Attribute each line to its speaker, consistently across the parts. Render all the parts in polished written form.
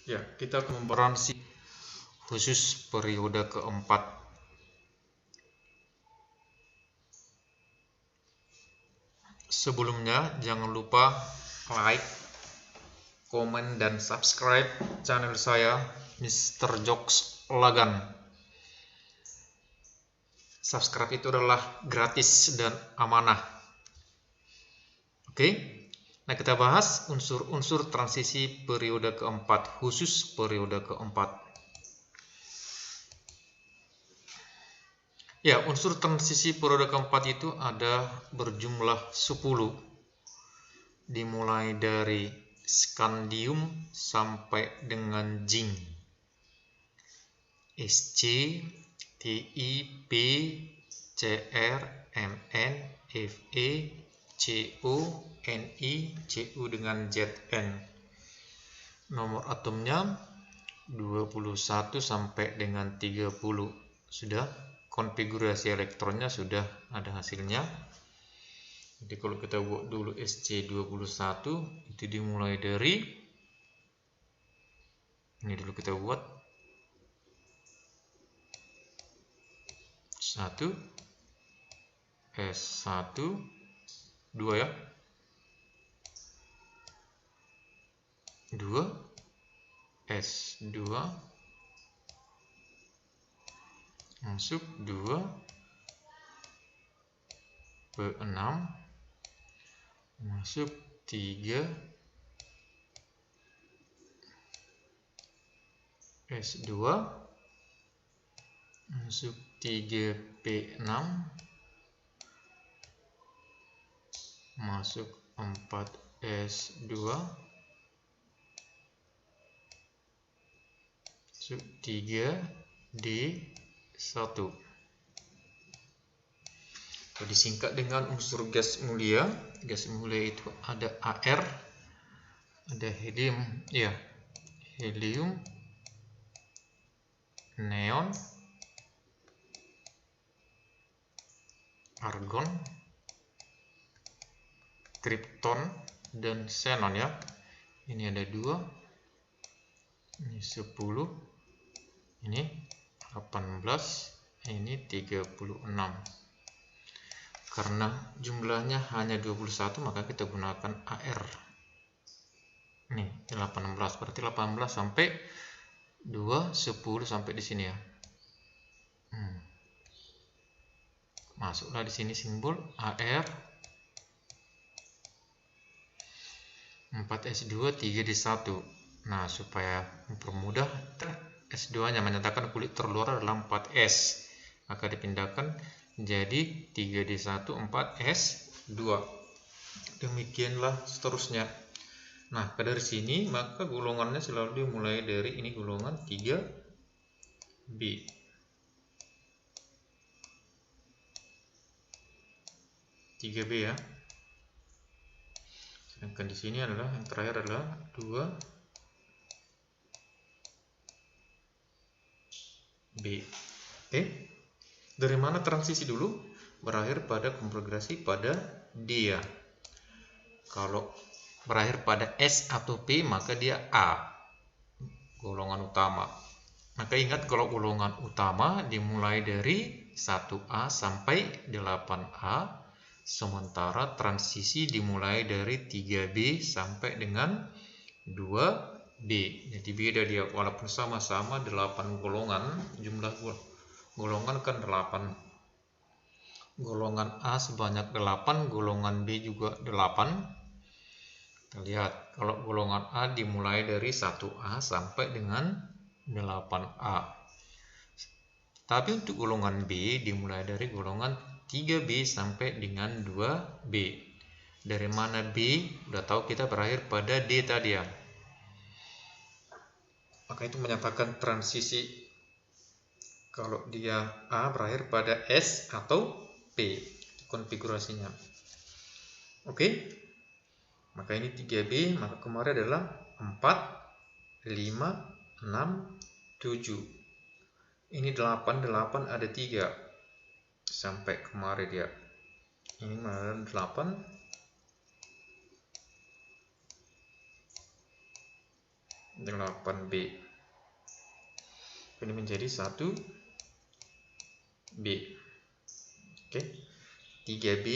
Speaker 1: Ya, kita akan membahas khusus periode keempat. Sebelumnya, jangan lupa like, komen, dan subscribe channel saya, Mr. Jokes Lagan. Subscribe itu adalah gratis dan amanah. Oke? Nah, kita bahas unsur-unsur transisi periode keempat, khusus periode keempat. Ya, unsur transisi periode keempat itu ada berjumlah 10. Dimulai dari skandium sampai dengan zinc. Sc, Ti, P, Cr, Mn, Fe, Co, Ni, Cu dengan Zn. Nomor atomnya 21 sampai dengan 30. Sudah, konfigurasi elektronnya sudah ada hasilnya. Jadi kalau kita buat dulu Sc21, itu dimulai dari ini dulu kita buat 1 S1 2 ya, 2 S2 masuk 2 P6 masuk 3 S2 masuk 3 P6 masuk 4 S2 masuk 3 D1. Disingkat dengan unsur gas mulia. Gas mulia itu ada Ar, ada helium, ya, helium, neon, argon, krypton, dan xenon ya. Ini ada 2, ini 10, ini 18, ini 36. Karena jumlahnya hanya 21, maka kita gunakan AR. Nih, 18, berarti 18 sampai 2, 10 sampai di sini ya. Masuklah di sini simbol AR 4S2 3D1. Nah, supaya mempermudah, S2-nya menyatakan kulit terluar adalah 4S, maka dipindahkan jadi 3D1 4S2. Demikianlah seterusnya. Nah, dari sini maka golongannya selalu dimulai dari ini, golongan 3B. 3B ya. Sedangkan di sini adalah yang terakhir adalah 2B. Oke. Dari mana transisi dulu? Berakhir pada konfigurasi pada dia. Kalau berakhir pada S atau P, maka dia A, golongan utama. Maka ingat, kalau golongan utama dimulai dari 1A sampai 8A, sementara transisi dimulai dari 3B sampai dengan 2B. Jadi beda dia, walaupun sama-sama 8 golongan, jumlah golongan kan 8. Golongan A sebanyak 8, golongan B juga 8. Kita lihat, kalau golongan A dimulai dari 1A sampai dengan 8A. Tapi untuk golongan B dimulai dari golongan 3B sampai dengan 2B. Dari mana B? Udah tahu, kita berakhir pada D tadi ya. Maka itu menyatakan transisi. Kalau dia A berakhir pada S atau P, konfigurasinya. Oke. Maka ini 3B, maka kemarin adalah 4, 5, 6, 7. Ini 8, 8 ada 3. Sampai kemarin dia. Ini mana 8, 8B. Ini menjadi 1B. Oke. 3B,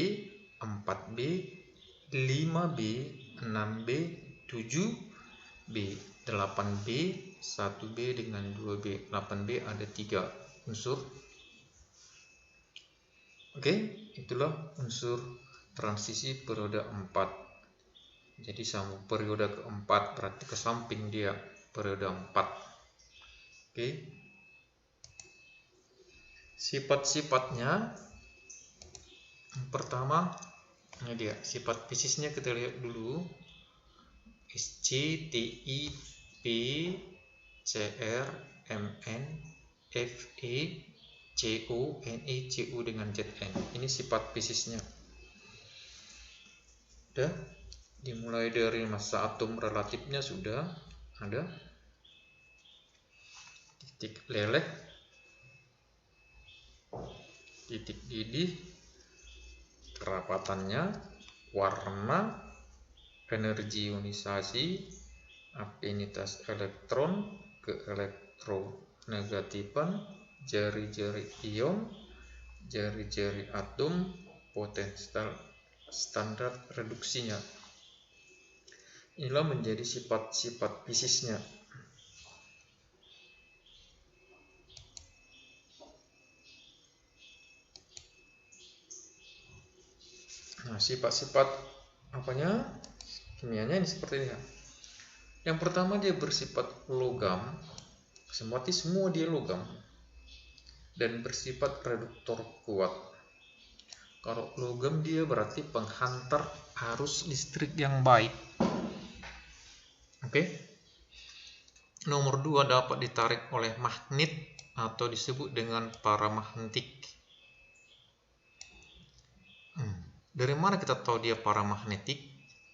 Speaker 1: 4B, 5B, 6B, 7B, 8B, 1B dengan 2B. 8B ada 3 unsur. Oke, itulah unsur transisi periode 4. Jadi sambung periode keempat, berarti ke samping dia periode 4. Oke. Sifat-sifatnya, yang pertama, ini dia sifat fisisnya, kita lihat dulu. SC, TI, P, CR, MN, FE, CO, NE, CU dengan ZN. Ini sifat fisisnya. Udah, dimulai dari massa atom relatifnya sudah ada. Titik leleh, titik didih, kerapatannya, warna, energi ionisasi, afinitas elektron, keelektronegativan, jari-jari ion, jari-jari atom, potensial standar reduksinya. Inilah menjadi sifat-sifat fisisnya. Nah, sifat-sifat apanya? Kimianya ini seperti ini. Yang pertama, dia bersifat logam, berarti semua dia logam, dan bersifat reduktor kuat. Kalau logam dia berarti penghantar arus listrik yang baik. Oke. Nomor 2, dapat ditarik oleh magnet atau disebut dengan paramagnetik. Dari mana kita tahu dia paramagnetik?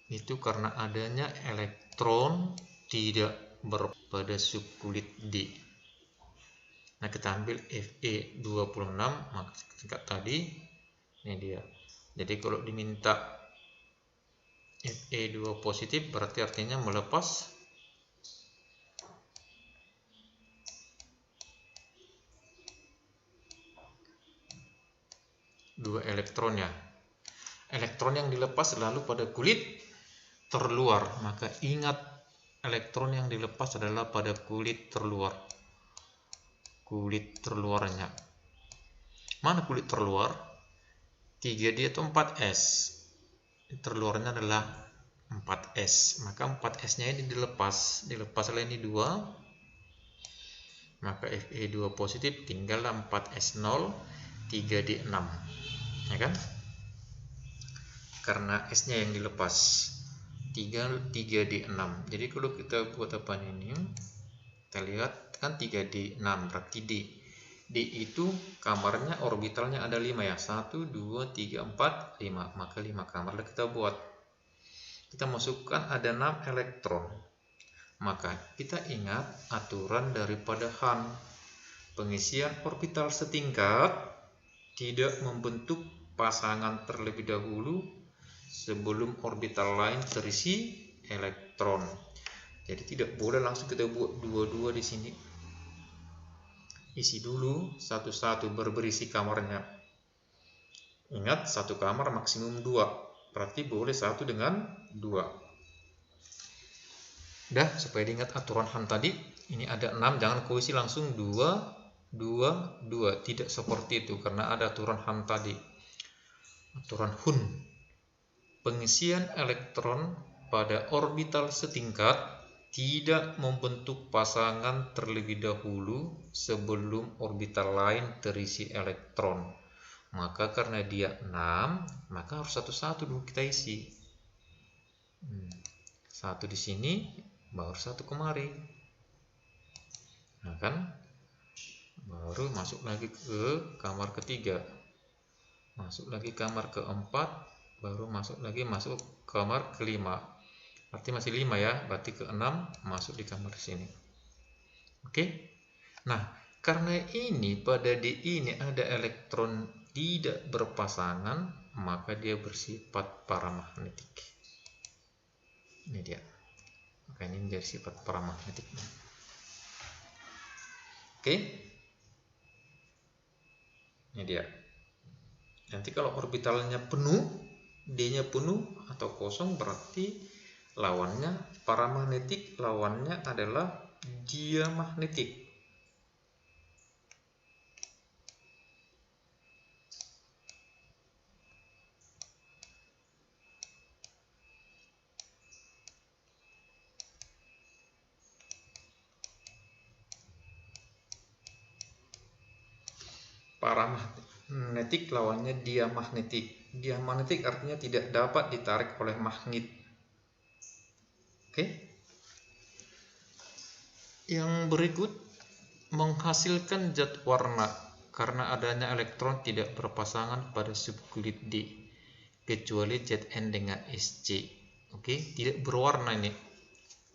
Speaker 1: Itu karena adanya elektron tidak pada subkulit D. Nah, kita ambil Fe26, maka tingkat tadi ini dia. Jadi kalau diminta Fe2 positif, berarti artinya melepas dua elektronnya. Elektron yang dilepas lalu pada kulit terluar, maka ingat elektron yang dilepas adalah pada kulit terluar. Kulit terluarnya. Mana kulit terluar? 3D atau 4S. Terluarnya adalah 4S. Maka 4S-nya ini dilepas. Dilepaslah ini 2. Maka Fe2 positif, tinggallah 4S0, 3D6. Ya kan? Karena S-nya yang dilepas. 3D6. Jadi kalau kita buat apa ini? Kita lihat kan 3D6 berarti D. D itu kamarnya, orbitalnya ada 5 ya. 1, 2, 3, 4, 5. Maka 5 kamar kita buat. Kita masukkan ada 6 elektron. Maka kita ingat aturan daripada Hahn. Pengisian orbital setingkat tidak membentuk pasangan terlebih dahulu sebelum orbital lain terisi elektron. Jadi tidak boleh langsung kita buat dua-dua di sini. Isi dulu satu-satu berisi kamarnya. Ingat, satu kamar maksimum 2. Berarti boleh 1 dengan 2. Udah, supaya diingat aturan Hahn tadi. Ini ada 6, jangan kau isi langsung 2, 2, 2. Tidak seperti itu karena ada aturan Hahn tadi. Aturan Hahn. Pengisian elektron pada orbital setingkat tidak membentuk pasangan terlebih dahulu sebelum orbital lain terisi elektron. Maka karena dia 6, maka harus satu-satu dulu kita isi. 1 di sini, baru 1 kemari. Nah kan, baru masuk lagi ke kamar ketiga. Masuk lagi kamar keempat. Baru masuk kamar kelima. Berarti masih 5 ya, berarti ke-6 masuk di kamar sini. Oke. Nah, karena ini pada D ini ada elektron tidak berpasangan, maka dia bersifat paramagnetik. Ini dia. Maka ini menjadi sifat paramagnetiknya. Oke, ini dia. Nanti kalau orbitalnya penuh, D-nya penuh atau kosong, berarti lawannya paramagnetik, lawannya adalah diamagnetik. Paramagnetik lawannya diamagnetik. Diamagnetik artinya tidak dapat ditarik oleh magnet. Oke. Yang berikut menghasilkan zat warna karena adanya elektron tidak berpasangan pada subkulit D kecuali Zn dengan Sc. Oke, tidak berwarna ini.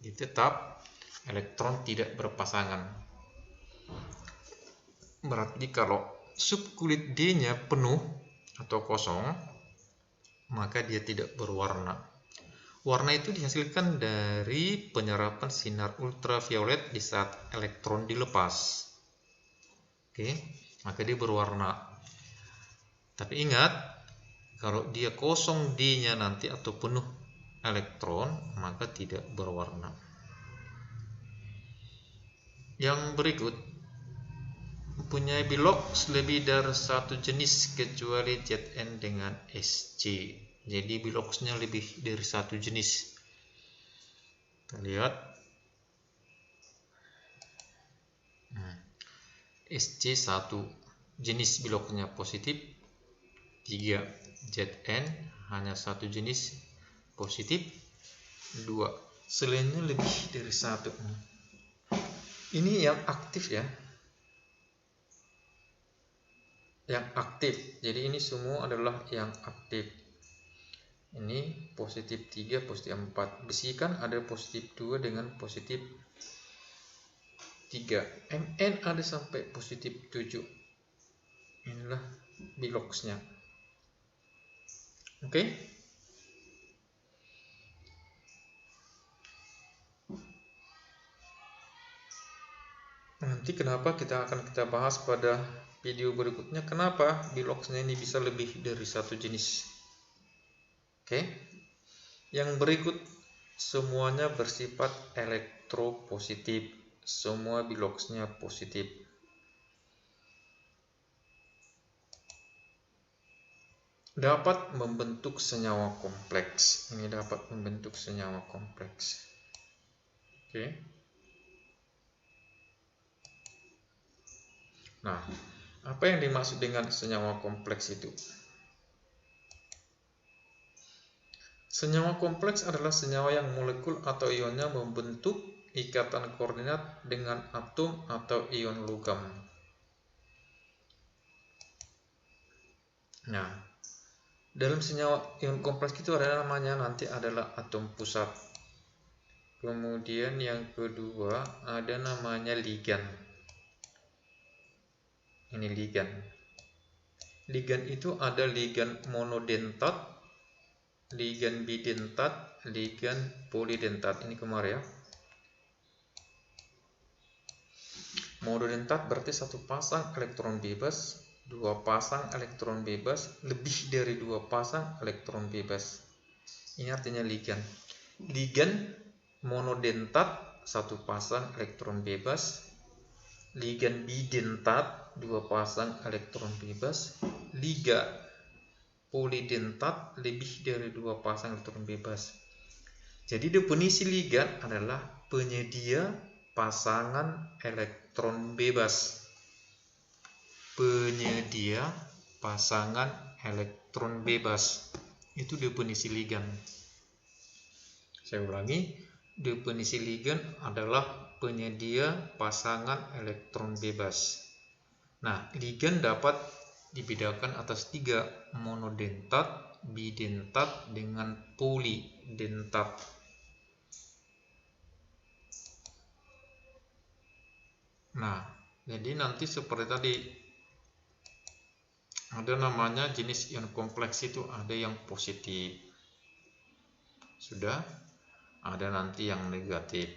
Speaker 1: Tetap elektron tidak berpasangan. Berarti kalau subkulit D-nya penuh atau kosong, maka dia tidak berwarna. Warna itu dihasilkan dari penyerapan sinar ultraviolet di saat elektron dilepas. Oke, maka dia berwarna. Tapi ingat, kalau dia kosong D-nya nanti atau penuh elektron, maka tidak berwarna. Yang berikut, mempunyai bilox lebih dari satu jenis kecuali Zn dengan Sc. Jadi biloxnya lebih dari satu jenis. Kita lihat. Sc satu jenis biloxnya positif, 3 Zn hanya satu jenis positif, 2 selainnya lebih dari satu. Ini yang aktif ya. Yang aktif. Jadi ini semua adalah yang aktif. Ini positif 3, positif 4. Besi kan ada positif 2 dengan positif 3. Mn ada sampai positif 7. Inilah biloxnya. Oke. Nanti kenapa kita bahas pada video berikutnya, kenapa biloxnya ini bisa lebih dari satu jenis. Oke. Yang berikut semuanya bersifat elektropositif. Semua biloxnya positif. Dapat membentuk senyawa kompleks. Ini dapat membentuk senyawa kompleks. Oke. Nah, apa yang dimaksud dengan senyawa kompleks itu? Senyawa kompleks adalah senyawa yang molekul atau ionnya membentuk ikatan koordinat dengan atom atau ion logam. Nah, dalam senyawa ion kompleks itu ada namanya nanti adalah atom pusat. Kemudian yang kedua ada namanya ligan. Ini ligan. Ligan itu ada ligan monodentat, ligan bidentat, ligan polidentat. Ini kemarin ya. Monodentat berarti satu pasang elektron bebas, dua pasang elektron bebas, lebih dari dua pasang elektron bebas. Ini artinya ligan. Ligan monodentat satu pasang elektron bebas, ligan bidentat dua pasang elektron bebas, liga polidentat lebih dari dua pasang elektron bebas. Jadi definisi ligan adalah penyedia pasangan elektron bebas. Penyedia pasangan elektron bebas. Itu definisi ligan. Saya ulangi, definisi ligan adalah penyedia pasangan elektron bebas. Nah, ligan dapat dibedakan atas 3, monodentat, bidentat, dengan polidentat. Nah, jadi nanti seperti tadi, ada namanya jenis ion kompleks itu ada yang positif. Sudah. ada nanti yang negatif.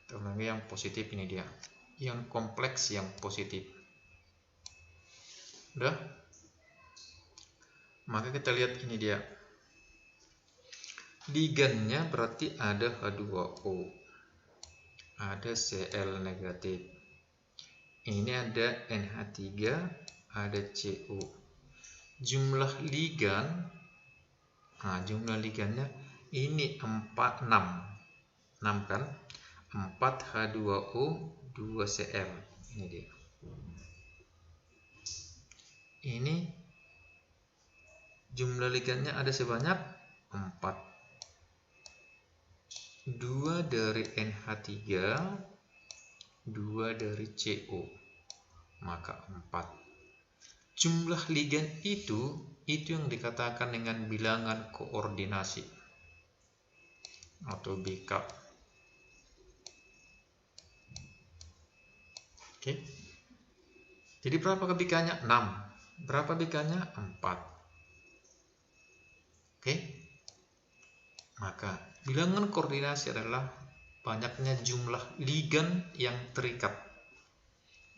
Speaker 1: Kita ulangi yang positif, ini dia. Ion kompleks yang positif. Udah? Maka kita lihat ini dia. Ligannya berarti ada H2O. Ada Cl negatif. Ini ada NH3, ada CO. Jumlah ligan, jumlah ligannya ini 6 kan? 4 H2O 2 Cl. Ini dia. Ini jumlah ligannya ada sebanyak 4. 2 dari NH3, 2 dari CO, maka 4. Jumlah ligan itu yang dikatakan dengan bilangan koordinasi atau backup. Oke. Jadi berapa kebikannya? 6. Berapa bikannya? 4. Oke. Maka bilangan koordinasi adalah banyaknya jumlah ligan yang terikat.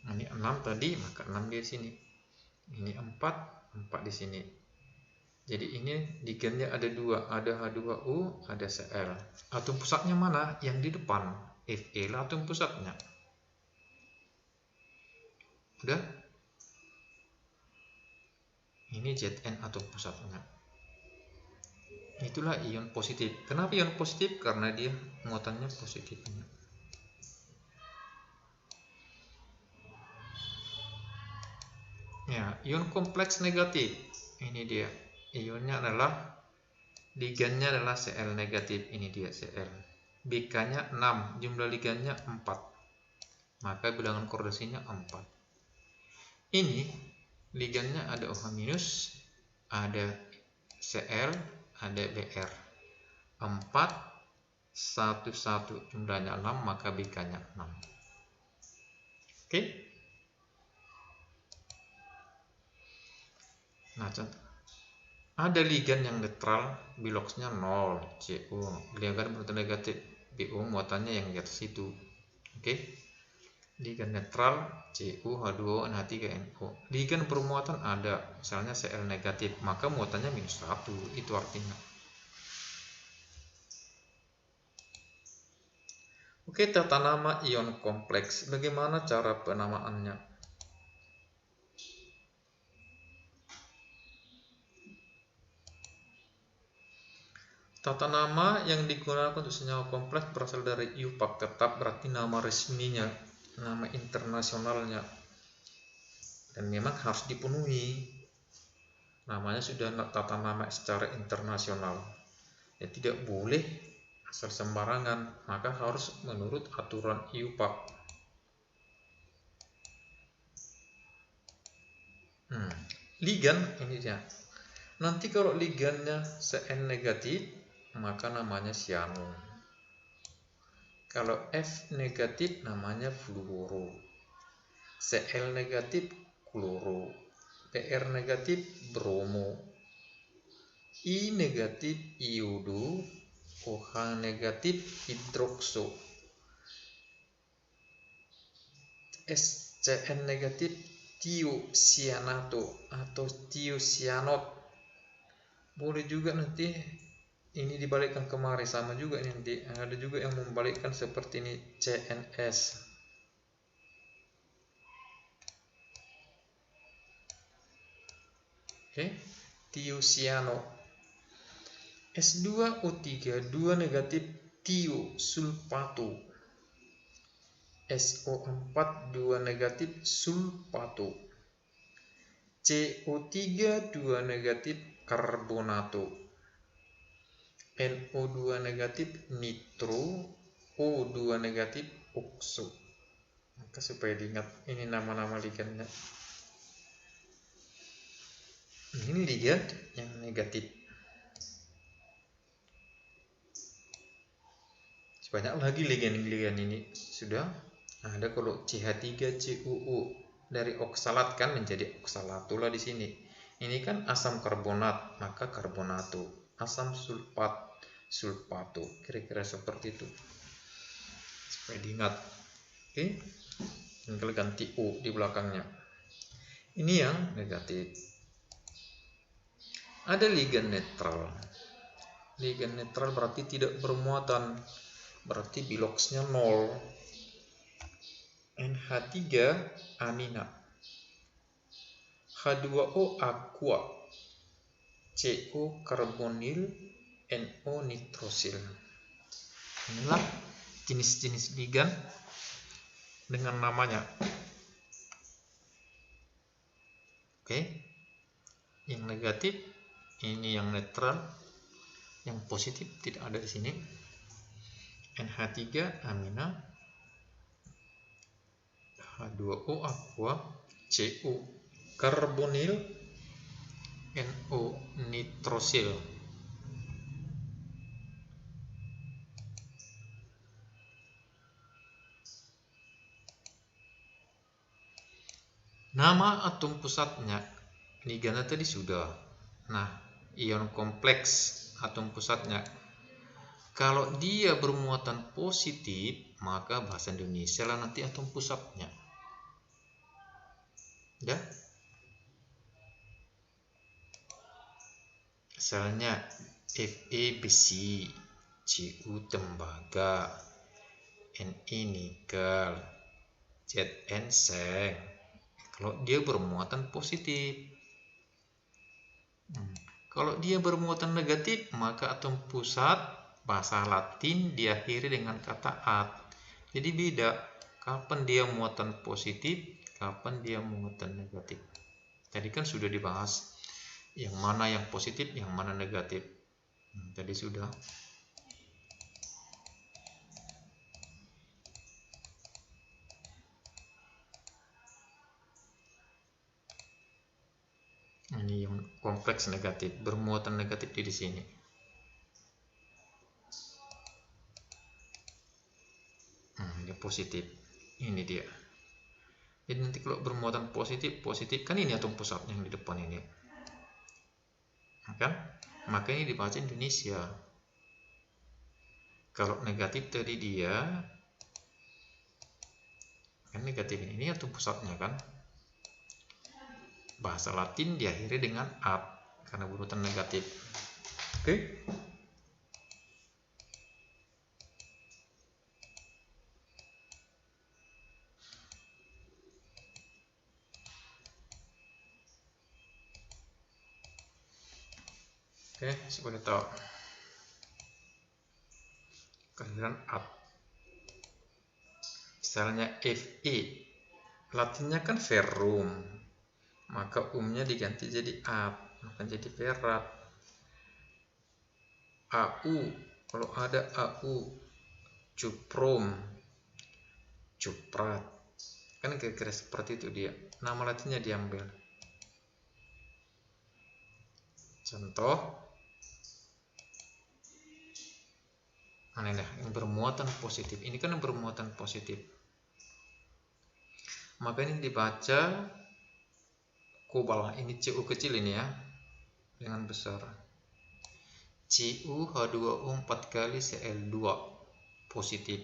Speaker 1: Ini 6 tadi, maka 6 di sini. Ini 4 di sini. Jadi ini ligannya ada 2, ada H2O, ada Cl. Atom pusatnya mana? Yang di depan. Fe lah atom pusatnya. Udah? Ini Zn atom pusatnya. Itulah ion positif. Kenapa ion positif? Karena dia muatannya positifnya. Ya, ion kompleks negatif. Ini dia. Ionnya adalah, ligannya adalah Cl negatif. Ini dia Cl. BK-nya 6, jumlah ligannya 4. Maka bilangan koordinasinya 4. Ini ligannya ada OH-, ada Cl, ada Br. 4 1 jumlahnya 6, maka BK-nya 6. Oke. Nah, contoh. Ada ligan yang netral, biloxnya 0, CO. Ligan bermuatan negatif, BO, muatannya yang di atas itu. Oke. Ligan netral, CO, H2O, NH3, NO. Ligan bermuatan ada, misalnya Cl negatif, maka muatannya -1, itu artinya. Oke, tata nama ion kompleks. Bagaimana cara penamaannya? Tata nama yang digunakan untuk senyawa kompleks berasal dari IUPAC tetap, berarti nama resminya, nama internasionalnya, dan memang harus dipenuhi. Namanya sudah tata nama secara internasional. Ya, tidak boleh asal sembarangan, maka harus menurut aturan IUPAC. Ligan ini dia. Nanti kalau ligannya Cn negatif, maka namanya sianon. Kalau F negatif namanya fluoro. Cl negatif kloro. Br negatif bromo. I negatif iodo. OH negatif hidrokso. Cn negatif tiosianato atau tiosianot. Boleh juga nanti ini dibalikkan kemari, sama juga nanti. Ada juga yang membalikkan seperti ini, CNS. Oke, tiosiano. S2O3 2 negatif tiosulfato. SO4 2 negatif sulfato. CO3 2 negatif karbonato. NO2 negatif nitro. O2 negatif okso. Maka supaya diingat, ini nama-nama ligannya. Ini ligan yang negatif. Banyak lagi ligan-ligan ini sudah ada. Kalau CH3COO dari oksalat kan menjadi oksalato lah di sini. Ini kan asam karbonat, maka karbonato. Asam sulfat, sulfato. Kira-kira seperti itu supaya diingat. Oke, tinggal ganti O di belakangnya. Ini yang negatif. Ada ligan netral. Ligan netral berarti tidak bermuatan, berarti biloxnya 0. NH3 amina, H2O aqua, CO karbonil, NO nitrosil. Inilah jenis-jenis ligan dengan namanya. Oke, yang negatif ini, yang netral, yang positif tidak ada di sini. NH3 amina, H2O aqua, CO karbonil, NO nitrosil. Nama atom pusatnya, ligannya tadi sudah. Nah, ion kompleks atom pusatnya, kalau dia bermuatan positif, maka bahasa Indonesia lah nanti atom pusatnya. Ya. Misalnya Fe besi, Cu tembaga, Ne nikel, Zn seng. Kalau dia bermuatan positif. Kalau dia bermuatan negatif, maka atom pusat bahasa Latin diakhiri dengan kata at. Jadi beda kapan dia muatan positif, kapan dia muatan negatif. Tadi kan sudah dibahas yang mana yang positif, yang mana negatif. Tadi sudah. Ini yang kompleks negatif, bermuatan negatif di sini. Ini positif. Ini dia. Jadi nanti kalau bermuatan positif kan ini atom pusatnya yang di depan ini. Kan? Makanya dibaca Indonesia. Kalau negatif tadi dia kan negatif ini atom pusatnya kan. Bahasa Latin diakhiri dengan at karena berurutan negatif. Oke? Oke, supaya tahu kehadiran at. Misalnya Fe, Latinnya kan ferrum, maka umnya diganti jadi at, maka jadi ferat. Au, kalau ada Au, cuprum, cuprat, kan kira-kira seperti itu dia. Nama Latinnya diambil. Contoh, mana nih yang bermuatan positif? Ini kan yang bermuatan positif. Maka ini dibaca kobal. Ini Cu kecil ini ya, dengan besar. Cu H2O 4 kali Cl2 positif.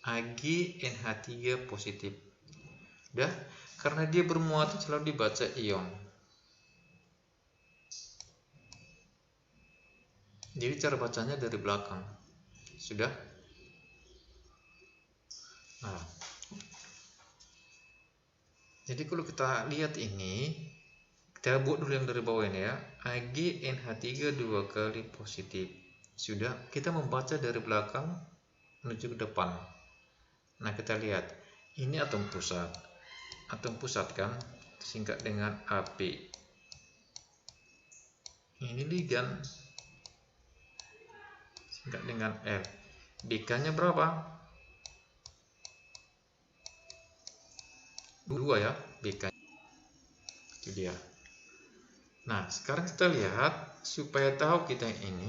Speaker 1: Ag NH3 positif. Dah, karena dia bermuatan selalu dibaca ion. Jadi cara bacanya dari belakang. Sudah? Nah, jadi kalau kita lihat ini, kita buat dulu yang dari bawah ini ya. Ag NH3 2 kali positif. Sudah, kita membaca dari belakang menuju ke depan. Nah, kita lihat. Ini atom pusat. Atom pusat kan singkat dengan Ap. Ini ligan singkat dengan L. BK-nya berapa? 2 ya, BK. Itu dia. Nah, sekarang kita lihat supaya tahu kita ini.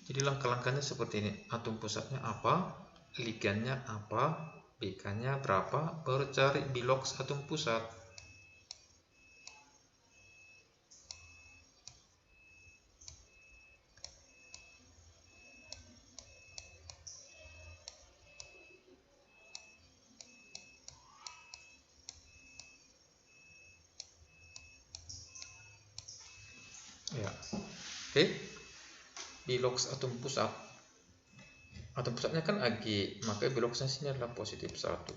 Speaker 1: Jadi langkah-langkahnya seperti ini. Atom pusatnya apa? Ligannya apa? BK-nya berapa? Baru cari bilox atom pusat. dia. Oke. Bilox atom pusatnya kan Ag, maka biloxnya sini adalah positif 1.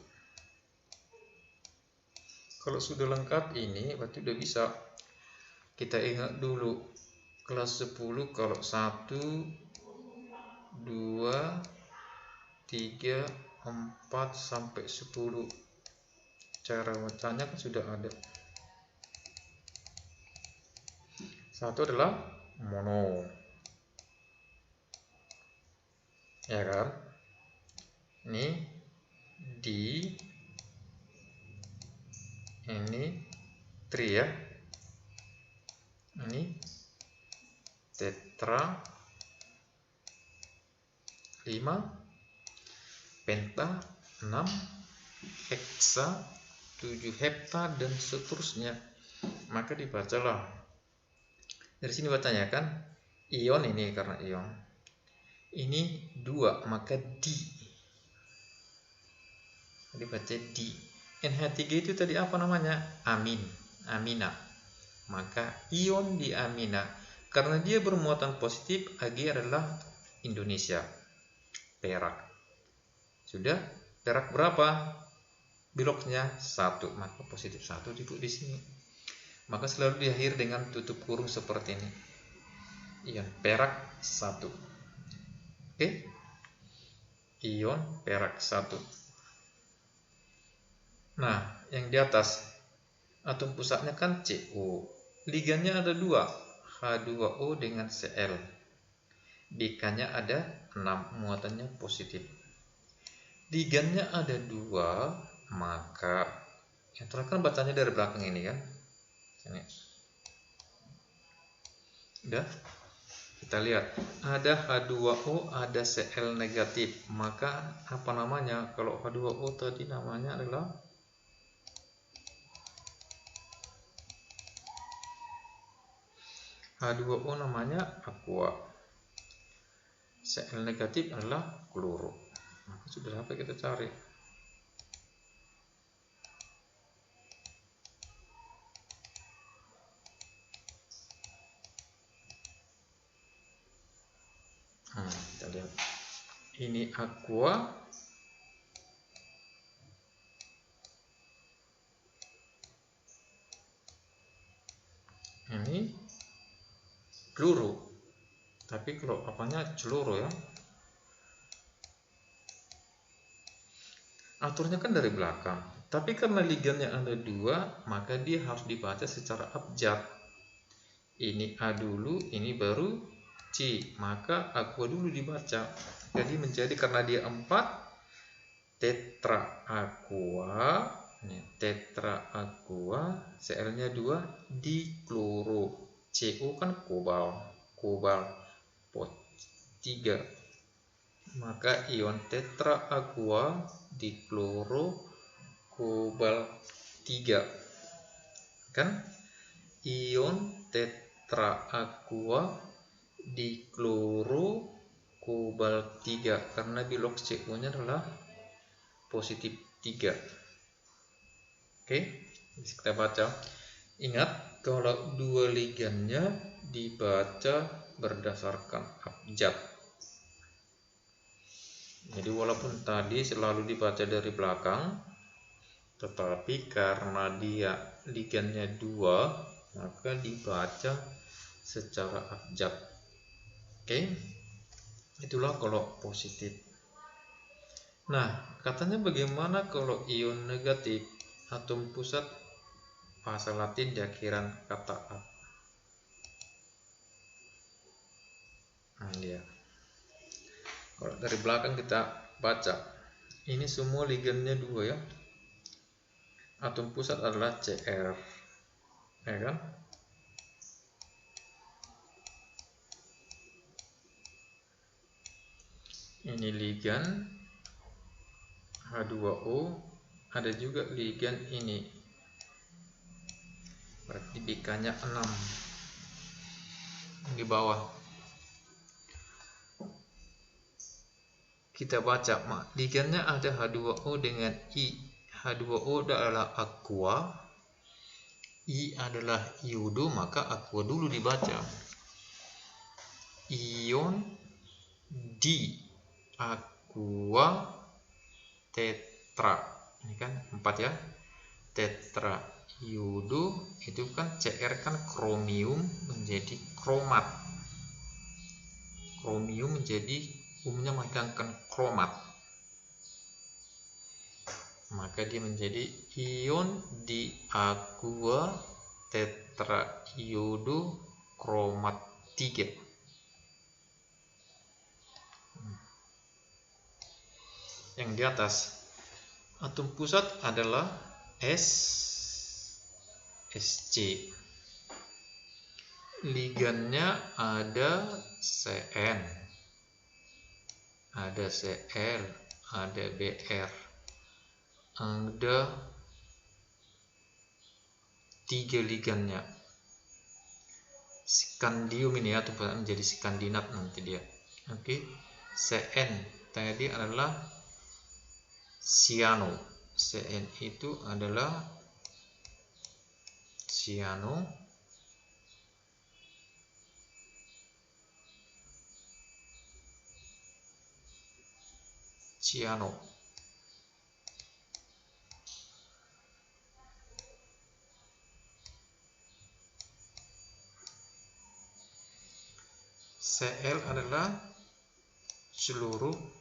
Speaker 1: Kalau sudah lengkap ini berarti udah bisa. Kita ingat dulu kelas 10 kalau 1, 2, 3, 4 sampai 10 cara bacanya kan sudah ada. 1 adalah mono, ya kan? Ini di, ini tri ya, ini tetra, 5 penta, 6 heksa, 7 hepta, dan seterusnya. Maka dibacalah dari sini bacanya kan ion ini, karena ion ini 2 maka di, dibaca di. NH3 itu tadi apa namanya? Amina. Maka ion di amina, karena dia bermuatan positif, Ag adalah Indonesia, perak. Sudah, perak berapa? Biloxnya 1, maka positif 1 di sini. Maka selalu diakhiri dengan tutup kurung seperti ini. Ion perak 1. Oke? Ion perak 1. Nah, yang di atas atom pusatnya kan CO. Ligannya ada 2, H2O dengan Cl. BK-nya ada 6, muatannya positif. Ligannya ada 2, maka yang terakhir kan bacanya dari belakang ini kan. Sini. Udah. Kita lihat, ada H2O, ada Cl negatif. Maka apa namanya? Kalau H2O tadi namanya adalah H2O namanya aqua. Cl negatif adalah kloro. Maka sudah sampai kita cari. Kita lihat. Ini aqua. Ini kloro. Tapi kalau apanya celuro ya. Aturnya kan dari belakang. Tapi karena ligannya ada 2, maka dia harus dibaca secara abjad. Ini A dulu, ini baru C. Maka aqua dulu dibaca. Jadi menjadi, karena dia 4, tetra aqua. Tetra aqua, Cl-nya 2, dikloro. CO kan kobal pot 3. Maka ion tetra aqua dikloro kobal 3 kan, ion tetra aqua dikloro kobal 3 karena bilox CO nya adalah positif 3. Oke, kita baca. Ingat, kalau 2 ligannya dibaca berdasarkan abjad. Jadi walaupun tadi selalu dibaca dari belakang, tetapi karena dia ligannya 2, maka dibaca secara abjad. Oke, itulah kalau positif. Nah, katanya bagaimana kalau ion negatif? Atom pusat bahasa Latin di akhiran kata A. Nah, dia. Kalau dari belakang kita baca, ini semua ligannya 2 ya. Atom pusat adalah Cr, ya kan? Ini ligan H2O, ada juga ligan ini. Berarti BK-nya 6 di bawah. Kita baca, ligannya ada H2O dengan I. H2O adalah aqua, I adalah iodo, maka aqua dulu dibaca. ion di aqua tetra. Ini kan 4 ya. Tetra iodo itu kan Cr kan kromium menjadi kromat. Kromium menjadi umumnya menghasilkan kromat. Maka dia menjadi ion di aqua tetra iodo kromat 3. Yang di atas atom pusat adalah Sc. Ligannya ada Cn, ada Cl, ada Br, ada 3 ligannya. Skandium ini ya, menjadi skandinat nanti dia. Oke, Cn tadi adalah cyano. Cn itu adalah cyano. Cyano. Cl adalah seluruh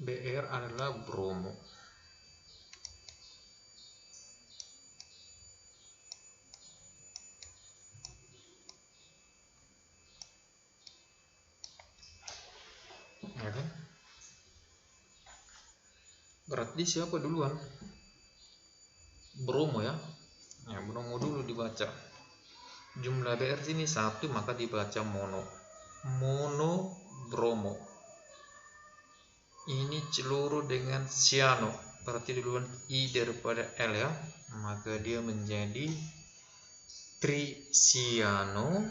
Speaker 1: Br adalah bromo. Ya kan? Berarti siapa duluan? Bromo ya. Ya, bromo dulu dibaca. Jumlah Br sini 1, maka dibaca mono. Mono bromo. Ini celuru dengan cyano. Berarti duluan I daripada L ya. Maka dia menjadi tricyano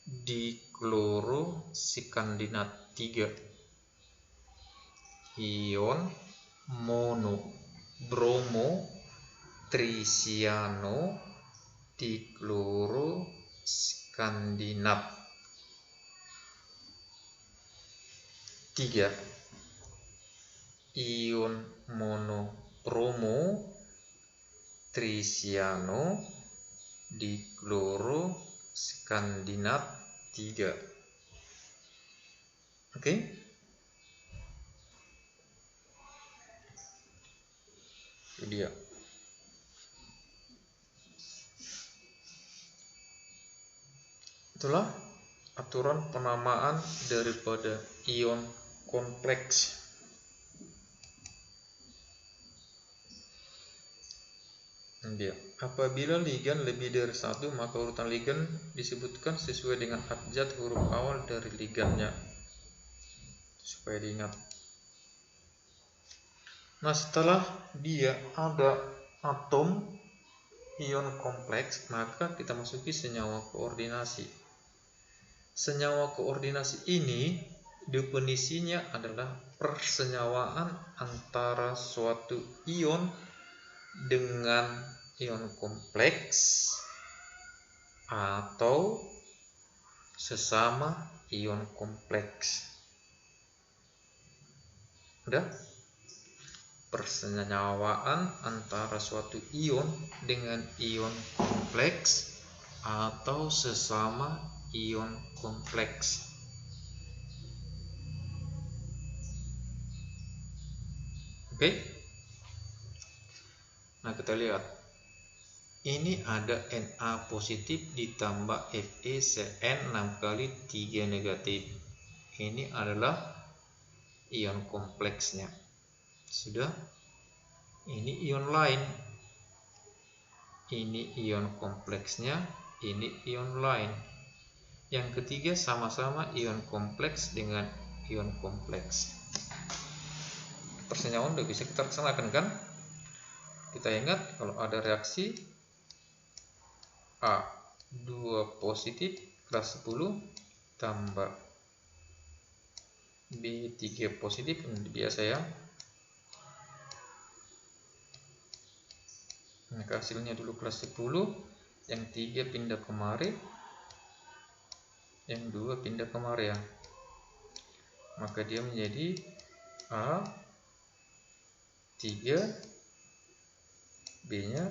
Speaker 1: diklorosikandinat 3. Ion mono bromo tricyano diklorosikandinat 3. Ion mono bromo tricyano diklorosikandinat 3. Oke? Itu dia. Itulah aturan penamaan daripada ion kompleks. Dia. Apabila ligan lebih dari 1, maka urutan ligan disebutkan sesuai dengan abjad huruf awal dari ligannya. Supaya diingat. Nah, setelah dia ada atom ion kompleks, maka kita masuki senyawa koordinasi. Senyawa koordinasi ini definisinya adalah persenyawaan antara suatu ion dengan ion kompleks atau sesama ion kompleks. Udah? Persenyawaan antara suatu ion dengan ion kompleks atau sesama ion kompleks. Oke? Nah, kita lihat. Ini ada Na positif ditambah FeCN 6 kali 3 negatif. Ini adalah ion kompleksnya. Sudah? Ini ion lain. Ini ion kompleksnya, ini ion lain. Yang ketiga sama-sama ion kompleks dengan ion kompleks. Persenyawaan udah bisa kita laksanakan kan? Kita ingat kalau ada reaksi A2 positif kelas 10 tambah B3 positif, ini biasa ya. Nah, maka hasilnya dulu kelas 10, yang 3 pindah kemari, yang 2 pindah kemari ya, maka dia menjadi A 3, B nya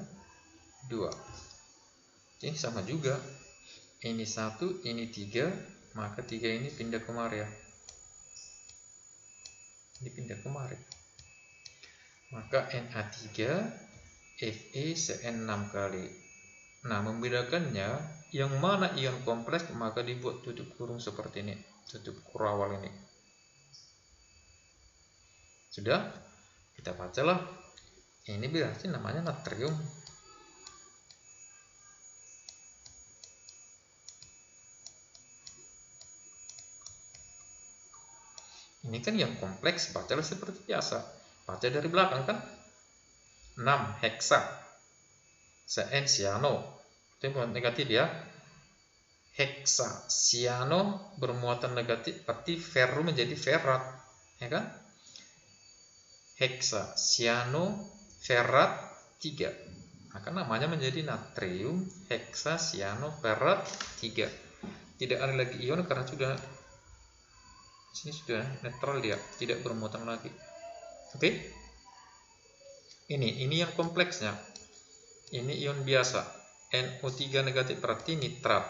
Speaker 1: 2. Oke, sama juga, ini 1, ini 3, maka 3 ini pindah kemari ya, ini pindah kemari, maka Na3 Fe Cn 6 kali. Nah, membedakannya yang mana ion kompleks, maka dibuat tutup kurung seperti ini, tutup kurawal ini. Sudah, kita bacalah. Ini berarti namanya natrium. Ini kan yang kompleks, bacalah seperti biasa. Baca dari belakang kan. 6 heksa Cn siano, itu negatif ya. Heksa siano bermuatan negatif, berarti ferrum menjadi ferat, ya kan? Heksa siano ferat 3, maka namanya menjadi natrium heksa siano ferat 3. Tidak ada lagi ion karena sudah sini sudah netral, dia tidak bermuatan lagi. Oke? Ini yang kompleksnya. Ini ion biasa, NO3 negatif, berarti nitrat,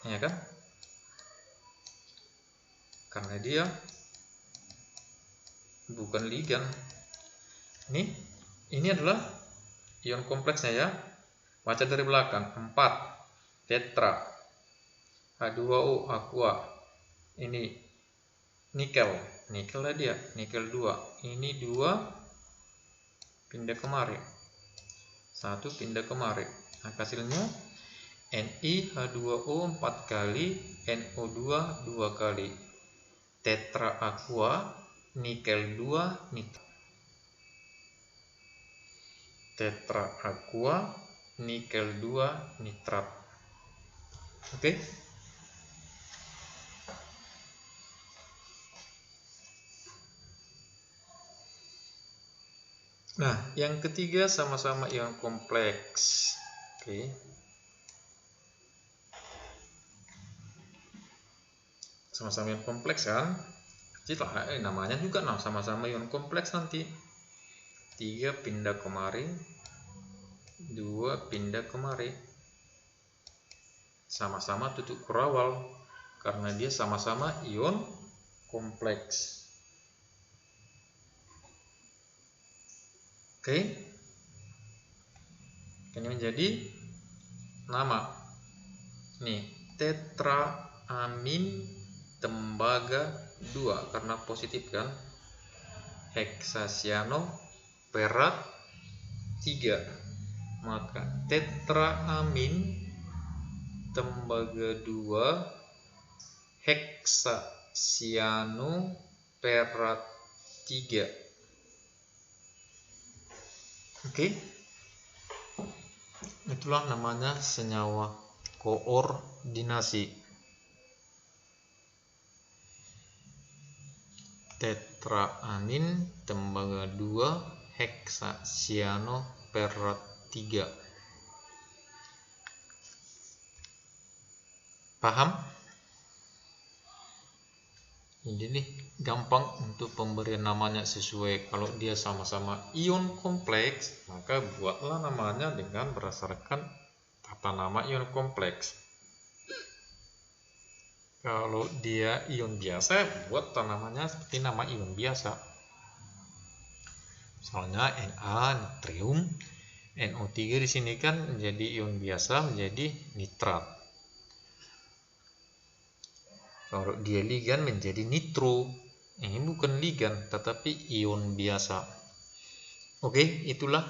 Speaker 1: ya kan? Karena dia bukan ligan. Ini adalah ion kompleksnya ya. Baca dari belakang. 4 tetra H2O aqua. Ini nikel lah dia, nikel 2. Ini 2 pindah kemari, 1 pindah kemari. Nah, hasilnya NiH2O 4 kali, NO2 2 kali, tetra aqua, nikel 2 nitrat. Tetra aqua, nikel 2 nitrat. Oke? Nah, yang ketiga sama-sama ion kompleks. Oke. Sama-sama ion kompleks kan? Namanya juga sama-sama ion kompleks nanti. 3 pindah kemari, 2 pindah kemari. Sama-sama tutup kurawal karena dia sama-sama ion kompleks. Oke, ini menjadi nama. Nih, tetraamin tembaga 2 karena positif kan. Heksasiano perat 3. Maka tetraamin tembaga 2 heksasiano perat 3. Oke, itulah namanya senyawa koordinasi. Tetraamin tembaga 2 heksasiano perat 3. Paham? Jadi gampang untuk pemberian namanya sesuai. Kalau dia sama-sama ion kompleks, maka buatlah namanya dengan berdasarkan tata nama ion kompleks. Kalau dia ion biasa, buat namanya seperti nama ion biasa. Misalnya Na natrium, NO3 di sini kan menjadi ion biasa, menjadi nitrat. Kalau dia ligan menjadi nitro. Ini bukan ligan tetapi ion biasa. Oke, itulah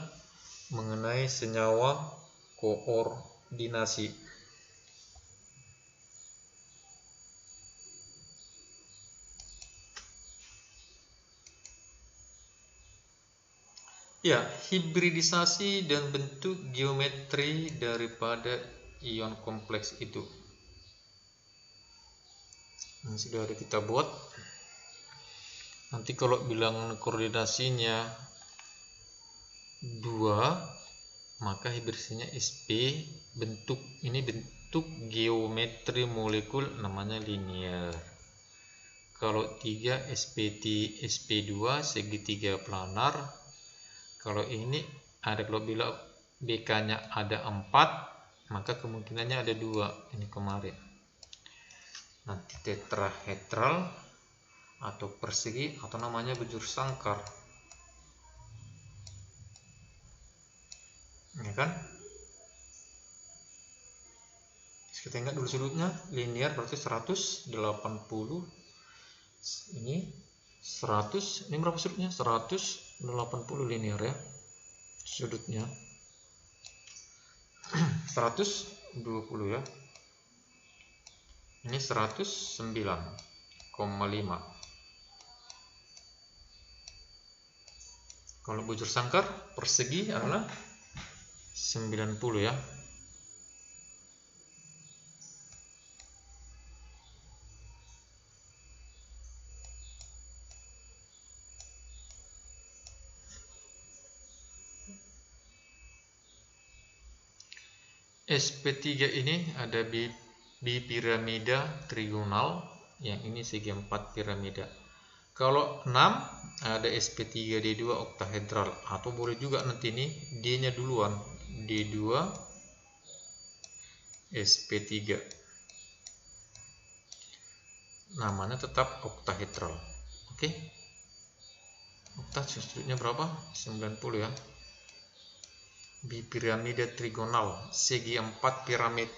Speaker 1: mengenai senyawa koordinasi. Ya, hibridisasi dan bentuk geometri daripada ion kompleks itu. Ini sudah ada kita buat. Nanti kalau bilang koordinasinya 2, maka hibridisasinya sp. Bentuk geometri molekul namanya linear. Kalau 3 sp2 segitiga planar. Kalau ini ada, kalau bila BK-nya ada 4, maka kemungkinannya ada 2 ini kemarin. Nanti tetrahedral atau persegi atau namanya bujur sangkar. Ya kan? Kita ingat dulu sudutnya linear berarti 180. Ini 100, ini berapa sudutnya? 180 linear ya. Sudutnya 120 ya. Ini 109,5. Kalau bujur sangkar persegi adalah 90 ya. SP3 ini ada bipiramida trigonal, yang ini segi 4 piramida. Kalau 6 ada SP3D2 oktahedral, atau boleh juga nanti ini D-nya duluan, D2 SP3. Namanya tetap oktahedral. Oke. Okta sudutnya berapa? 90 ya. Bipiramida trigonal, segi 4 piramid.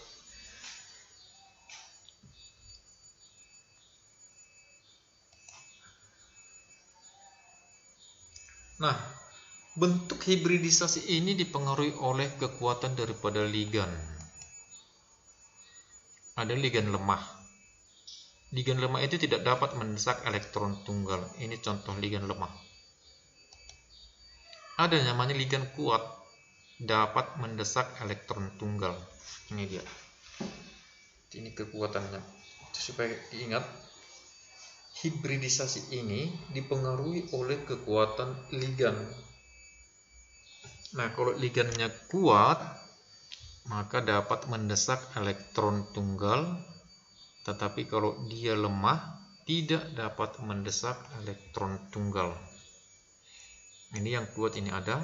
Speaker 1: Nah, bentuk hibridisasi ini dipengaruhi oleh kekuatan daripada ligan. Ada ligan lemah. Ligan lemah itu tidak dapat mendesak elektron tunggal. Ini contoh ligan lemah. Ada namanya ligan kuat, dapat mendesak elektron tunggal. Ini dia. Ini kekuatannya. Supaya ingat, hibridisasi ini dipengaruhi oleh kekuatan ligan. Nah, kalau ligannya kuat, maka dapat mendesak elektron tunggal. Tetapi kalau dia lemah, tidak dapat mendesak elektron tunggal. Ini yang kuat ini ada,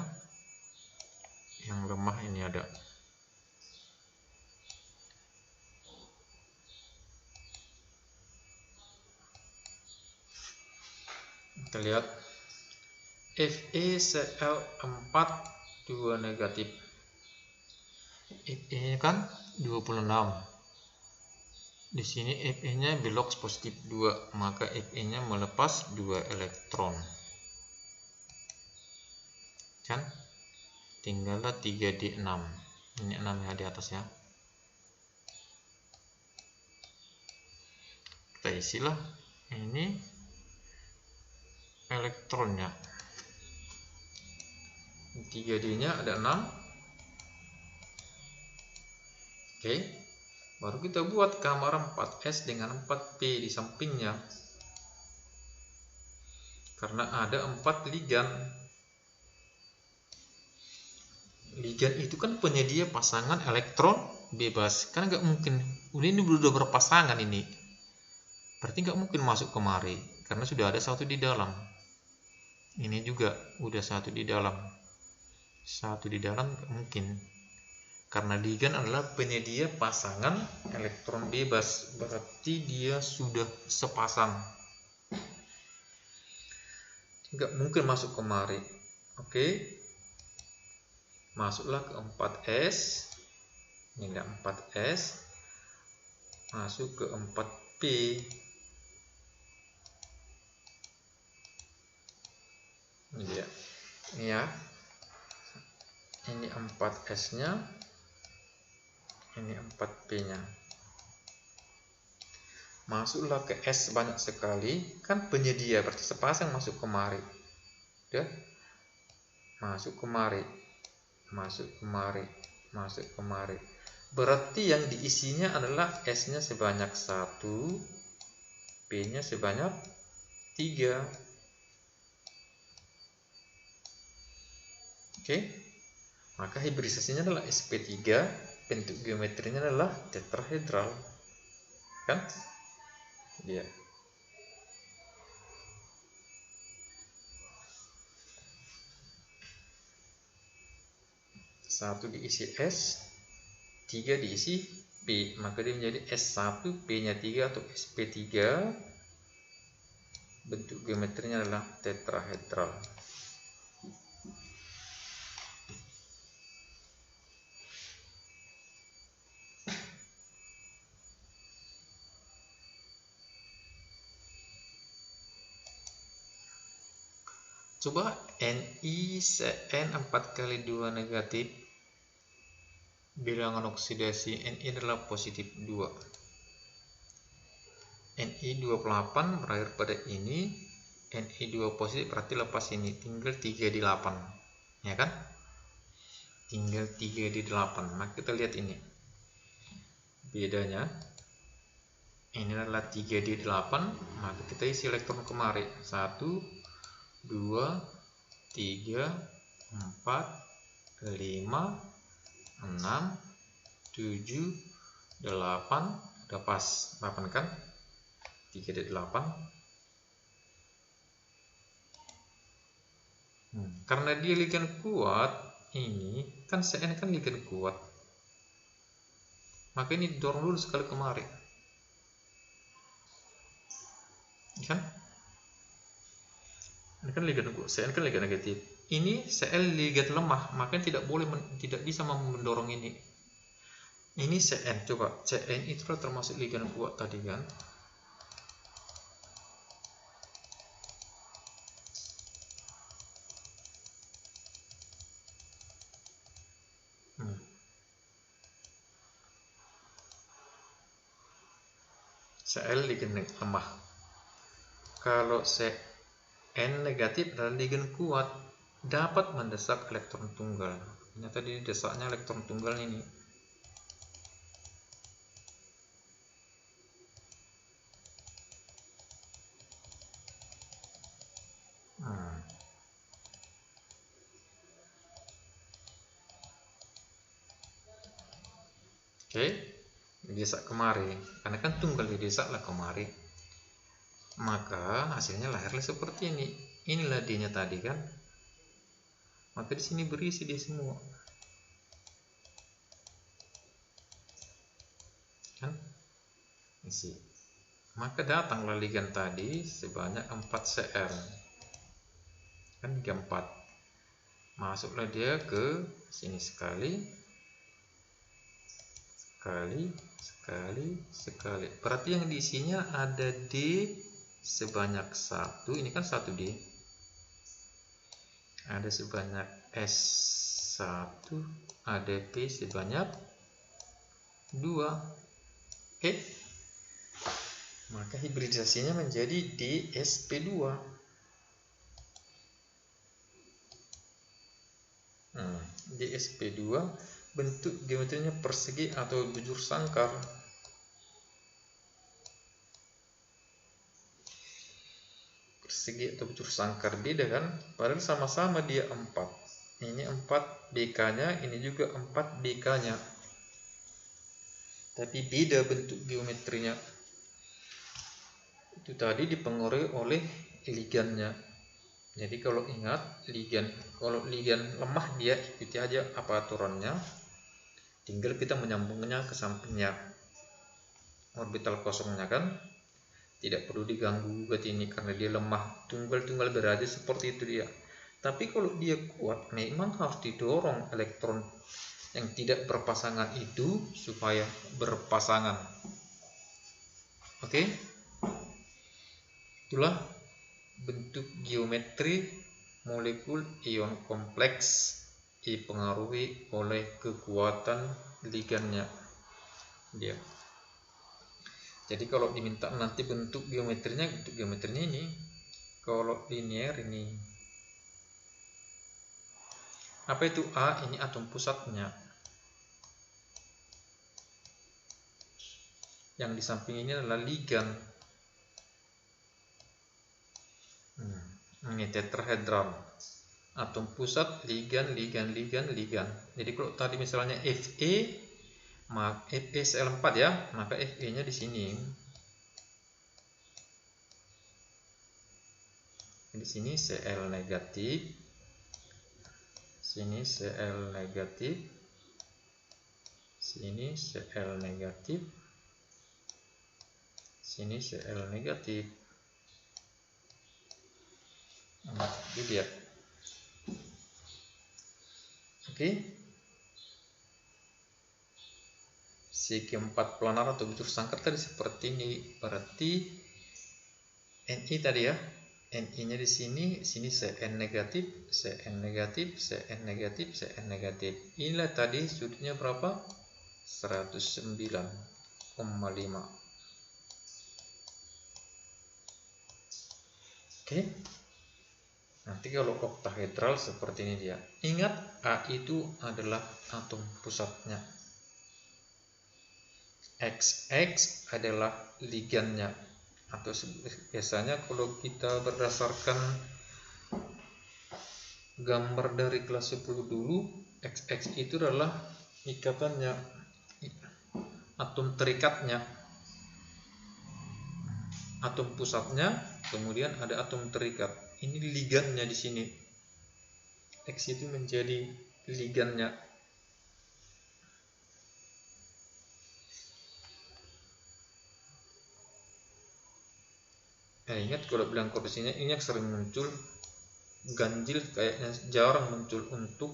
Speaker 1: yang lemah ini ada. Kita lihat FeCl4 2 negatif. Fe kan 26. Di sini Fe-nya belok positif 2, maka Fe-nya melepas 2 elektron. Kan? Tinggallah 3D6. Ini 6 yang di atas ya. Kita isilah ini elektronnya. 3D-nya ada 6. Oke. Baru kita buat kamar 4S dengan 4P di sampingnya. Karena ada 4 ligan. Ligan itu kan penyedia pasangan elektron bebas. Kan nggak mungkin. Ini udah berpasangan ini. Berarti nggak mungkin masuk kemari. Karena sudah ada satu di dalam. Ini juga udah satu di dalam. Satu di dalam nggak mungkin. Karena ligan adalah penyedia pasangan elektron bebas. Berarti dia sudah sepasang. Nggak mungkin masuk kemari. Oke. Masuklah ke 4S. Ini ada 4S. Masuk ke 4P. Ini dia. Ini ya. Ini 4S-nya. Ini 4P-nya. Masuklah ke S banyak sekali. Kan penyedia, berarti sepasang masuk kemari. Ya. Masuk kemari. Masuk kemari. Masuk kemari. Berarti yang diisinya adalah S-nya sebanyak 1, P-nya sebanyak 3. Oke. Maka hibridisasinya adalah sp3, bentuk geometrinya adalah tetrahedral. Kan? Dia. Satu diisi S, 3 diisi P, maka dia menjadi S1, P-nya 3 atau sp3. Bentuk geometrinya adalah tetrahedral. Coba Ni Cn 4 kali 2 negatif, bilangan oksidasi Ni adalah positif 2. Ni 28 berakhir pada ini, Ni 2 positif berarti lepas ini, tinggal 3 di 8, ya kan? Tinggal 3 di 8. Maka kita lihat ini bedanya, ini adalah 3 di 8, maka kita isi elektron kemari 1, 2, 3, 4, 5, 6, 7, 8, udah pas 8 kan, 3 dari 8. Karena dia ligan kuat, ini kan Cn kan ligan kuat, maka ini dorong dulu sekali kemari, kan? Ini kan ligan kuat, Cn kan ligan negatif. Ini Cl ligan lemah, maka tidak bisa mendorong ini. Ini Cn, coba Cn itu termasuk ligan kuat tadi kan? Cl ligan lemah. Kalau Cn negatif adalah ligan kuat, dapat mendesak elektron tunggal. Ini tadi desaknya elektron tunggal ini. Oke, didesak kemari, karena kan tunggal didesaklah kemari, maka hasilnya lahirlah seperti ini. Inilah D-nya tadi kan, maka di sini berisi dia semua, kan? Isi. Maka datanglah ligan tadi sebanyak 4 Cl, kan 4. Masuklah dia ke sini sekali. Berarti yang diisinya ada D sebanyak 1. Ini kan 1 D. Ada sebanyak S1, ada P sebanyak 2. Oke. Maka hibridisasinya menjadi DsP2. DsP2 bentuk geometrinya persegi atau bujur sangkar. Persegi atau bujur sangkar beda kan? Padahal sama-sama dia 4. Ini 4 BK-nya, ini juga 4 BK-nya. Tapi beda bentuk geometrinya. Itu tadi dipengaruhi oleh ligannya. Jadi kalau ingat kalau ligan lemah dia ikuti aja apa aturannya. Tinggal kita menyambungnya ke sampingnya. Orbital kosongnya kan tidak perlu diganggu gugat ini karena dia lemah, tunggal-tunggal berada seperti itu dia. Tapi kalau dia kuat, memang harus didorong elektron yang tidak berpasangan itu supaya berpasangan. Oke? Itulah bentuk geometri molekul ion kompleks dipengaruhi oleh kekuatan ligannya dia. Jadi kalau diminta nanti bentuk geometrinya ini. Kalau linear ini. Apa itu A? Ini atom pusatnya. Yang di samping ini adalah ligan. Ini tetrahedral. atom pusat, ligan. Jadi kalau tadi misalnya Fe, maka FeCl4 ya, maka Fe-nya di sini. Di sini Cl negatif, sini Cl negatif, sini Cl negatif, sini Cl negatif. Nah, itu dia. Oke. Segi 4 planar atau bujur sangkar tadi seperti ini. Berarti Ni tadi ya. Ni-nya di sini Cn negatif, Cn negatif, Cn negatif, Cn negatif. Inilah tadi sudutnya berapa? 109,5. Oke. Nanti kalau oktahedral seperti ini dia. Ingat, A itu adalah atom pusatnya. XX adalah ligannya. Atau biasanya kalau kita berdasarkan gambar dari kelas 10 dulu, XX itu adalah ikatannya, atom terikatnya, atom pusatnya, kemudian ada atom terikat. Ini ligannya di sini. X itu menjadi ligannya. Ingat kalau bilang koefisiennya ini yang sering muncul, ganjil kayaknya jarang muncul untuk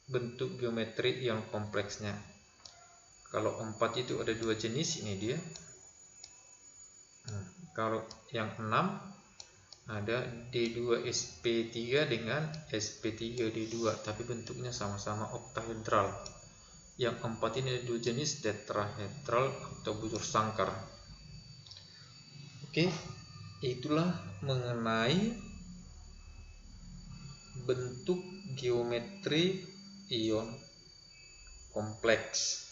Speaker 1: bentuk geometri yang kompleksnya. Kalau 4 itu ada 2 jenis, ini dia. Kalau yang 6 ada D2sp3 dengan sp3d2, tapi bentuknya sama-sama oktahedral. Yang 4 ini ada 2 jenis, tetrahedral atau bujur sangkar. Oke, itulah mengenai bentuk geometri ion kompleks.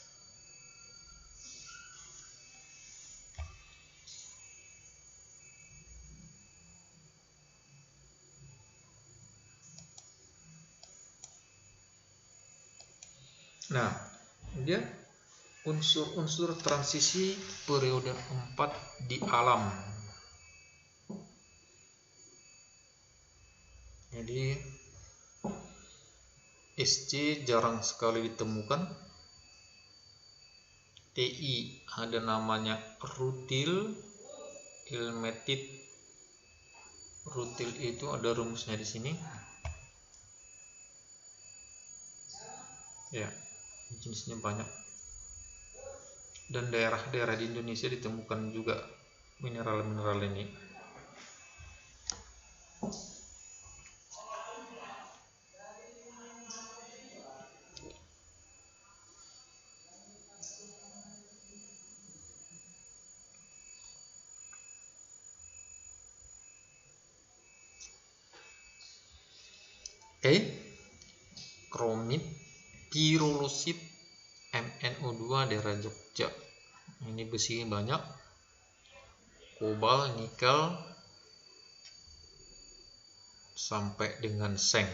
Speaker 1: Nah, dia unsur-unsur transisi periode 4 di alam. Jadi SC jarang sekali ditemukan. Ti ada namanya rutil, ilmetit. Rutil itu ada rumusnya di sini. Ya, jenisnya banyak. Dan daerah-daerah di Indonesia ditemukan juga mineral-mineral ini. Oke, kromit, pirulosit, MnO2 daerah Jogja. Ini besi banyak, kobal, nikel, sampai dengan seng.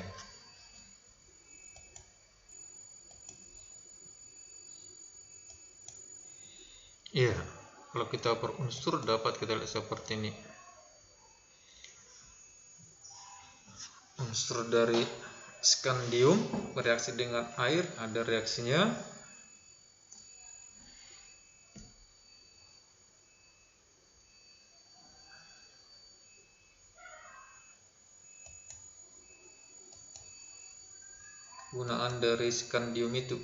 Speaker 1: Ya, kalau kita berunsur dapat kita lihat seperti ini. Unsur dari skandium bereaksi dengan air, ada reaksinya. Gunaan dari skandium itu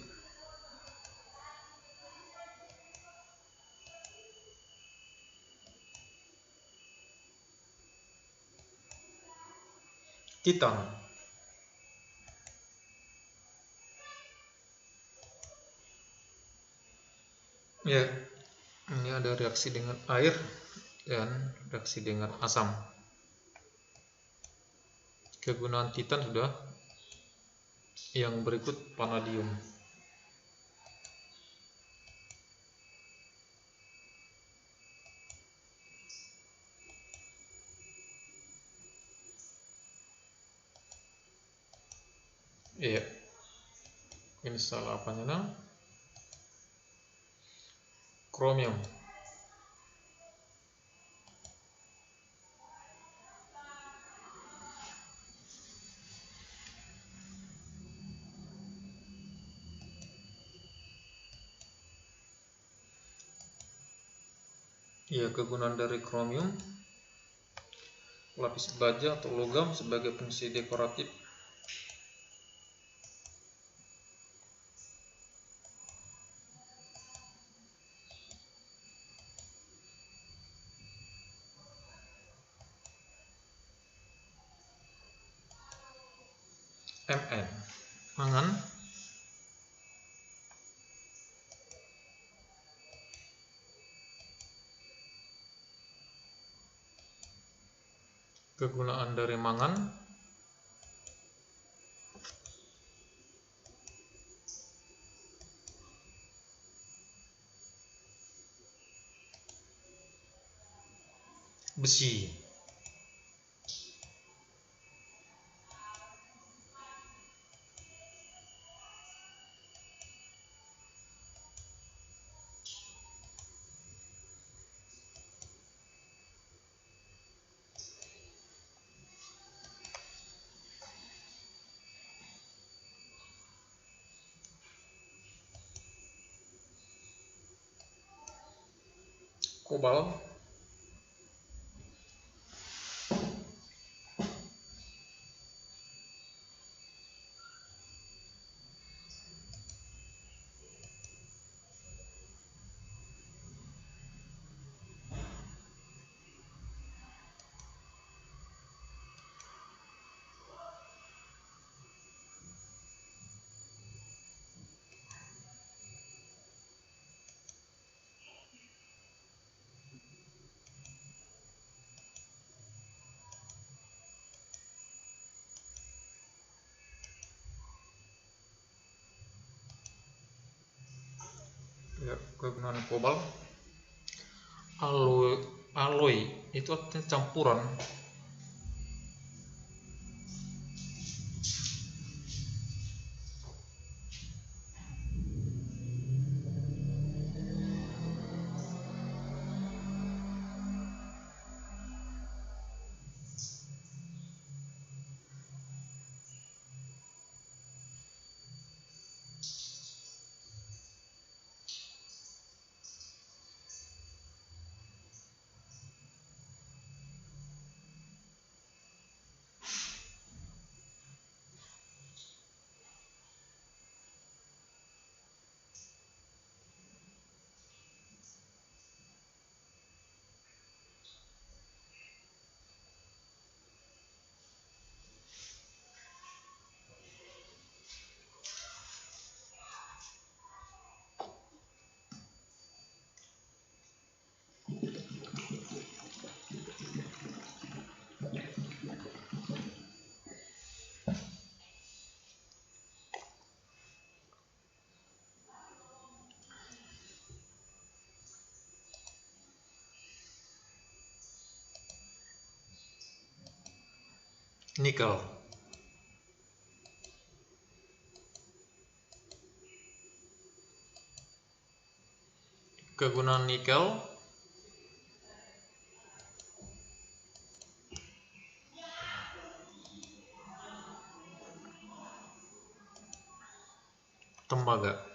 Speaker 1: titan. Ya, ini ada reaksi dengan air dan reaksi dengan asam. Kegunaan titan sudah. Yang berikut vanadium. Iya, ini salah apanya nah? Chromium. Ya, kegunaan dari chromium, lapis baja atau logam sebagai fungsi dekoratif. Mn, mangan. Kegunaan dari mangan, besi. Kobalt, ya, kegunaan kobalt. Alloy itu artinya campuran. Nikel, kegunaan nikel, tembaga.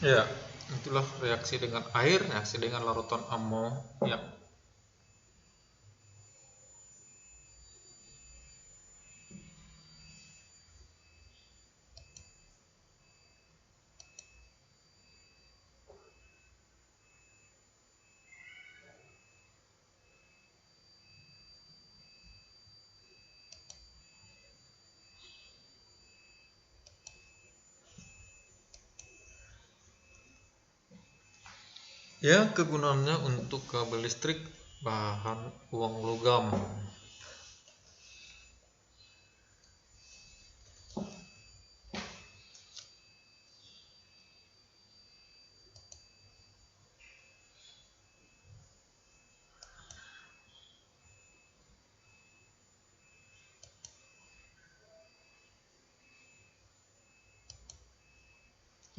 Speaker 1: Ya, Itulah reaksi dengan air, reaksi dengan larutan amonia. Ya, kegunaannya untuk kabel listrik bahan uang logam.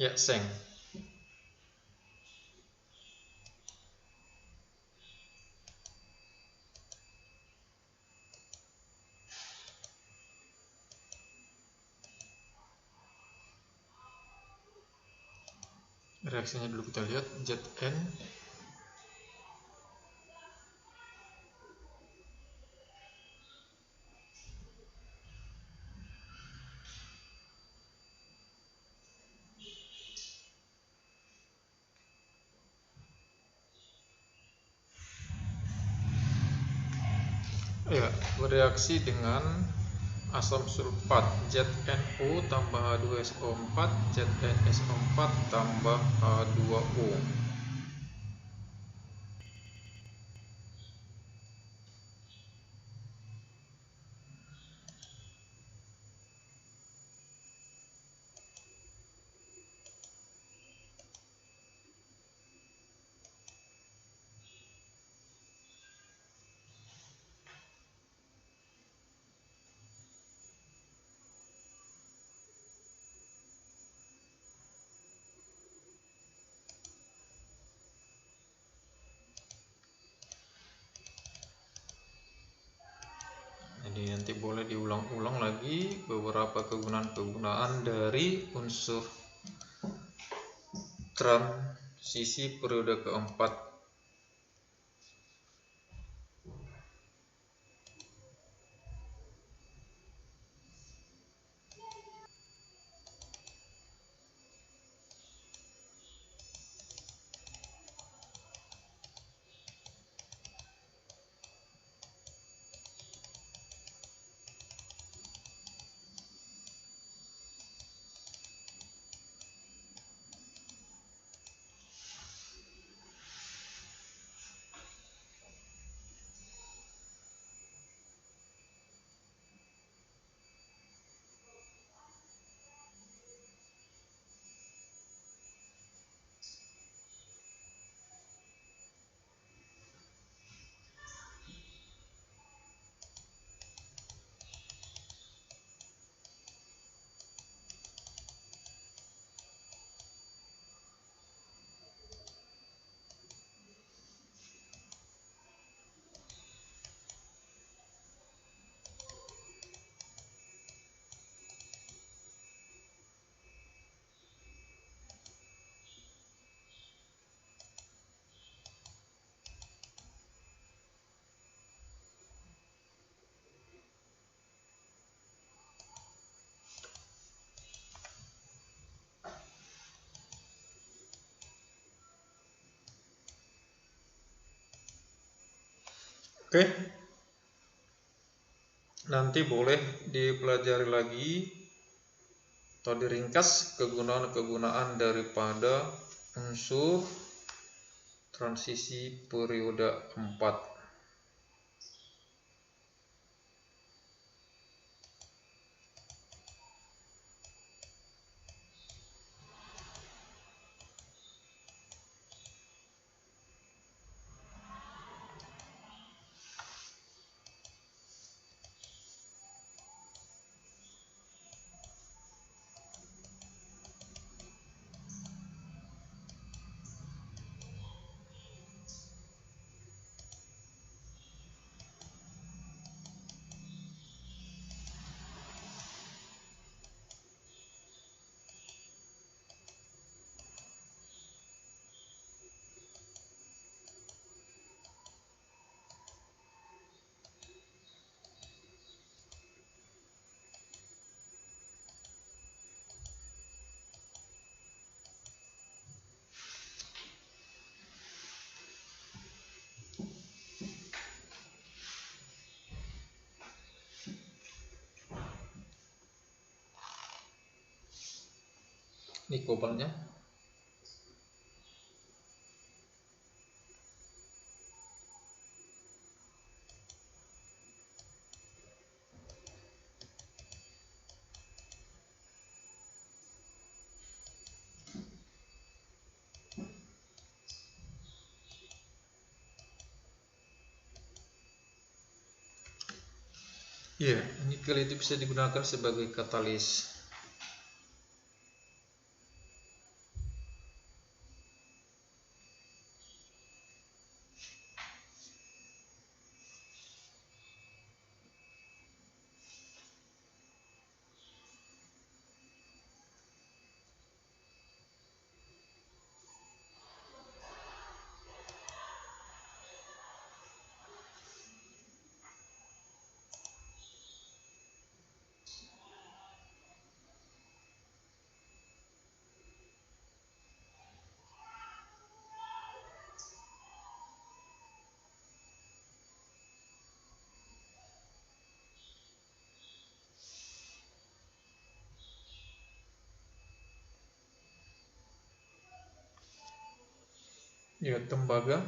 Speaker 1: Ya, seng. Reaksinya dulu kita lihat, Zn ya bereaksi dengan asam sulfat ZnO tambah H2SO4, ZnSO4 tambah H2O. Jadi nanti boleh diulang-ulang lagi beberapa kegunaan-kegunaan dari unsur transisi periode keempat. Oke, nanti boleh dipelajari lagi atau diringkas kegunaan-kegunaan daripada unsur transisi periode 4. Ini kobaltnya. Ya, nikel itu bisa digunakan sebagai katalis. Ya, tembaga.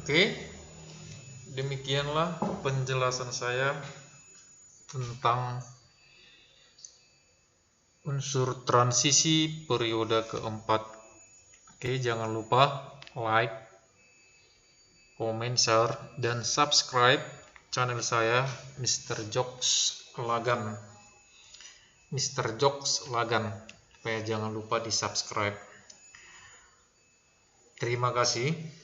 Speaker 1: Oke, demikianlah penjelasan saya tentang unsur transisi periode keempat. Oke, jangan lupa like, comment, share, dan subscribe channel saya Mr. Jokes Lagan. Mr. Jokes Lagan. Supaya jangan lupa di subscribe. Terima kasih.